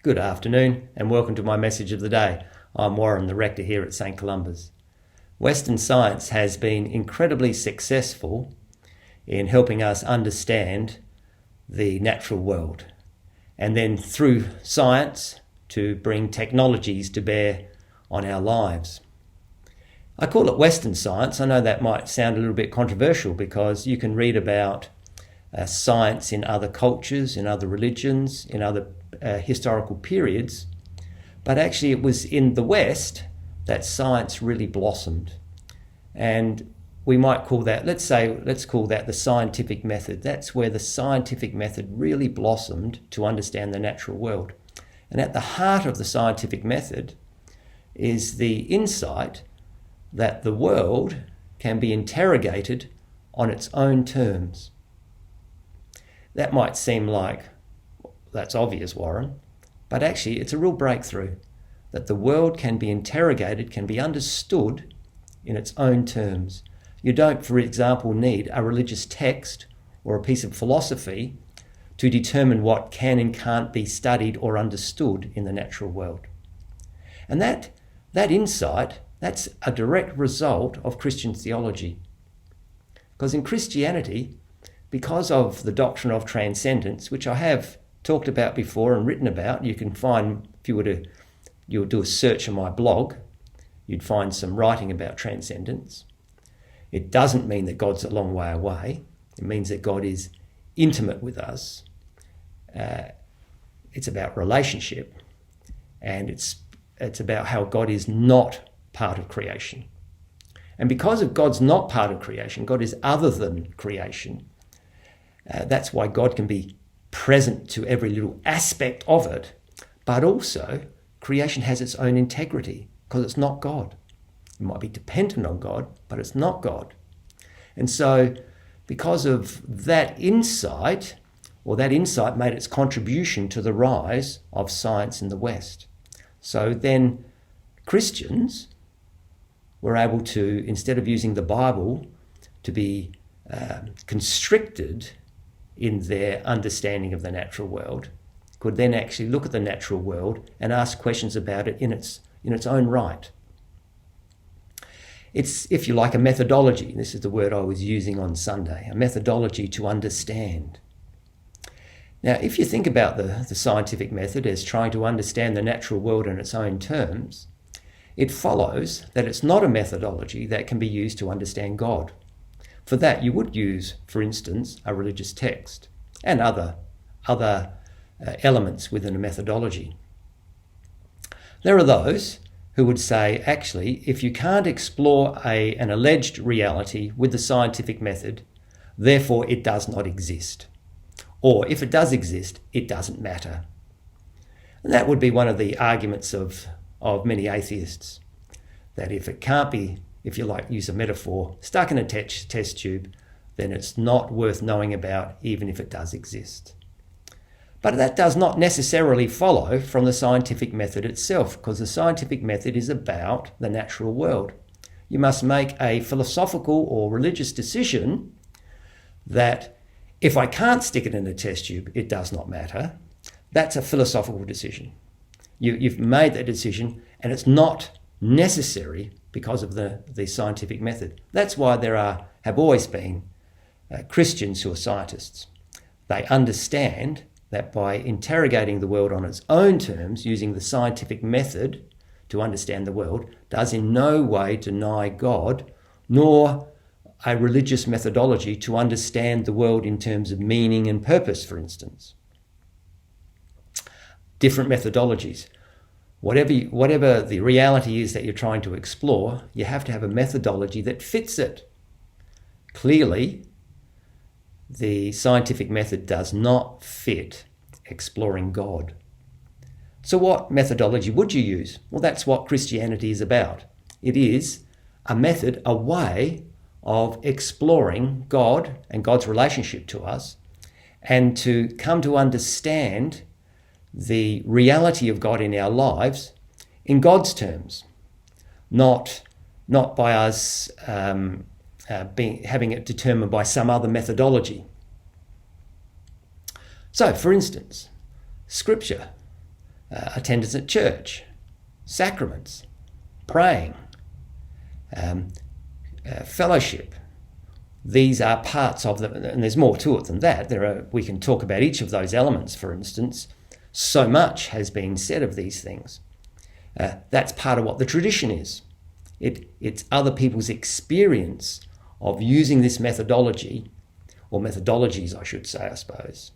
Good afternoon and welcome to my message of the day. I'm Warren, the rector here at St Columba's. Western science has been incredibly successful in helping us understand the natural world, and then through science to bring technologies to bear on our lives. I call it Western science. I know that might sound a little bit controversial because you can read about science in other cultures, in other religions, in other historical periods, but actually it was in the West that science really blossomed. And we might call that, let's call that the scientific method. That's where the scientific method really blossomed to understand the natural world. And at the heart of the scientific method is the insight that the world can be interrogated on its own terms. That might seem like that's obvious, Warren, but actually it's a real breakthrough that the world can be interrogated, can be understood in its own terms. You don't, for example, need a religious text or a piece of philosophy to determine what can and can't be studied or understood in the natural world. And that insight, that's a direct result of Christian theology. Because in Christianity, because of the doctrine of transcendence, which I have talked about before and written about, you can find, if you would do a search on my blog, you'd find some writing about transcendence. It doesn't mean that God's a long way away. It means that God is intimate with us. It's about relationship, and it's about how God is not part of creation. And because of God's not part of creation, God is other than creation. That's why God can be present to every little aspect of it, but also creation has its own integrity because it's not God. It might be dependent on God, but it's not God. And so because of that insight made its contribution to the rise of science in the West. So then Christians were able to, instead of using the Bible to be constricted in their understanding of the natural world, could then actually look at the natural world and ask questions about it in its own right. It's, if you like, a methodology. This is the word I was using on Sunday, a methodology to understand. Now, if you think about the scientific method as trying to understand the natural world in its own terms, it follows that it's not a methodology that can be used to understand God. For that, you would use, for instance, a religious text and other elements within a methodology. There are those who would say, actually, if you can't explore an alleged reality with the scientific method, therefore it does not exist. Or if it does exist, it doesn't matter. And that would be one of the arguments of many atheists, that if it can't be, if you like, use a metaphor, stuck in a test tube, then it's not worth knowing about, even if it does exist. But that does not necessarily follow from the scientific method itself, because the scientific method is about the natural world. You must make a philosophical or religious decision that if I can't stick it in a test tube, it does not matter. That's a philosophical decision. You've made that decision, and it's not necessary because of the scientific method. That's why have always been Christians who are scientists. They understand that by interrogating the world on its own terms, using the scientific method to understand the world, does in no way deny God, nor a religious methodology to understand the world in terms of meaning and purpose, for instance. Different methodologies. Whatever the reality is that you're trying to explore, you have to have a methodology that fits it. Clearly, the scientific method does not fit exploring God. So what methodology would you use? Well, that's what Christianity is about. It is a method, a way of exploring God and God's relationship to us, and to come to understand the reality of God in our lives in God's terms, not by us having it determined by some other methodology. So, for instance, Scripture. attendance at church, sacraments, praying, fellowship. These are parts of them, and there's more to it than that. We can talk about each of those elements, for instance. So much has been said of these things. That's part of what the tradition is. It's other people's experience of using this methodology, or methodologies, I should say, I suppose,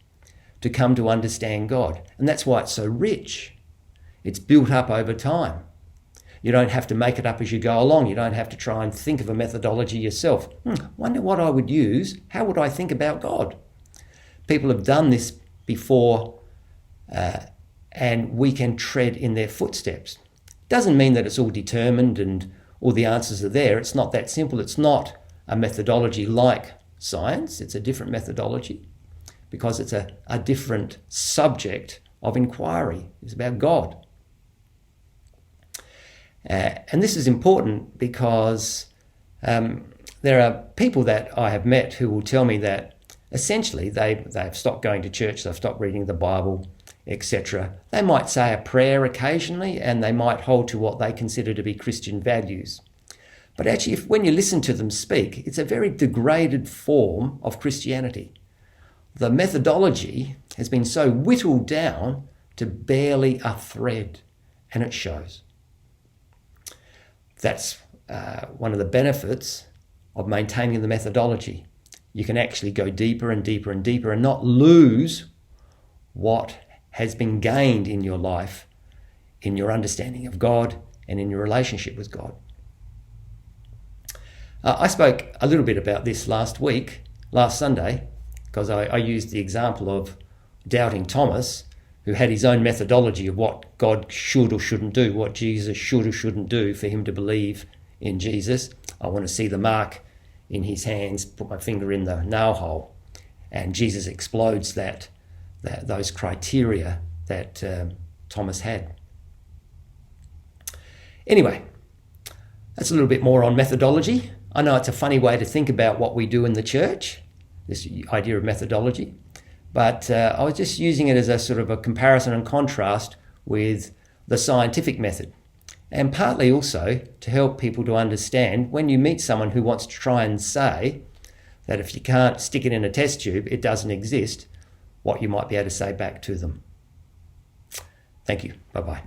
to come to understand God. And that's why it's so rich. It's built up over time. You don't have to make it up as you go along. You don't have to try and think of a methodology yourself. Wonder what I would use. How would I think about God? People have done this before, and we can tread in their footsteps. Doesn't mean that it's all determined and all the answers are there. It's not that simple. It's not a methodology like science. It's a different methodology because it's a different subject of inquiry. It's about God. And this is important because there are people that I have met who will tell me that essentially they've stopped going to church, they've stopped reading the Bible, etc. They might say a prayer occasionally and they might hold to what they consider to be Christian values. But actually, when you listen to them speak, it's a very degraded form of Christianity. The methodology has been so whittled down to barely a thread, and it shows. That's one of the benefits of maintaining the methodology. You can actually go deeper and deeper and deeper and not lose what has been gained in your life, in your understanding of God and in your relationship with God. I spoke a little bit about this last Sunday, because I used the example of doubting Thomas, who had his own methodology of what God should or shouldn't do, what Jesus should or shouldn't do for him to believe in Jesus. I want to see the mark in his hands, put my finger in the nail hole. And Jesus explodes those criteria that Thomas had. Anyway, that's a little bit more on methodology. I know it's a funny way to think about what we do in the church, this idea of methodology. But I was just using it as a sort of a comparison and contrast with the scientific method. And partly also to help people to understand when you meet someone who wants to try and say that if you can't stick it in a test tube, it doesn't exist, what you might be able to say back to them. Thank you. Bye-bye.